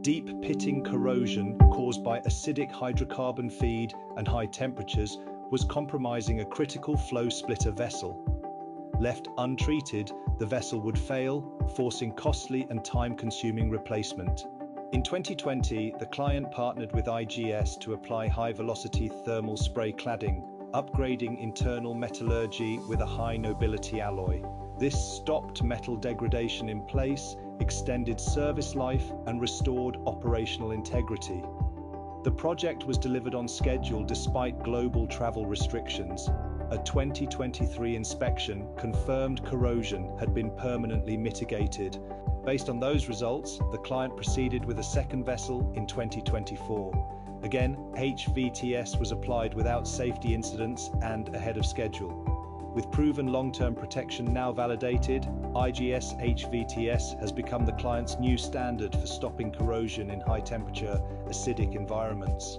Deep pitting corrosion caused by acidic hydrocarbon feed and high temperatures was compromising a critical flow splitter vessel. Left untreated, the vessel would fail, forcing costly and time-consuming replacement. In 2020, the client partnered with IGS to apply high-velocity thermal spray cladding, upgrading internal metallurgy with a high-nobility alloy. This stopped metal degradation in place, extended service life, and restored operational integrity. The project was delivered on schedule despite global travel restrictions. A 2023 inspection confirmed corrosion had been permanently mitigated. Based on those results, the client proceeded with a second vessel in 2024. Again, HVTS was applied without safety incidents and ahead of schedule. With proven long-term protection now validated, IGS HVTS has become the client's new standard for stopping corrosion in high-temperature, acidic environments.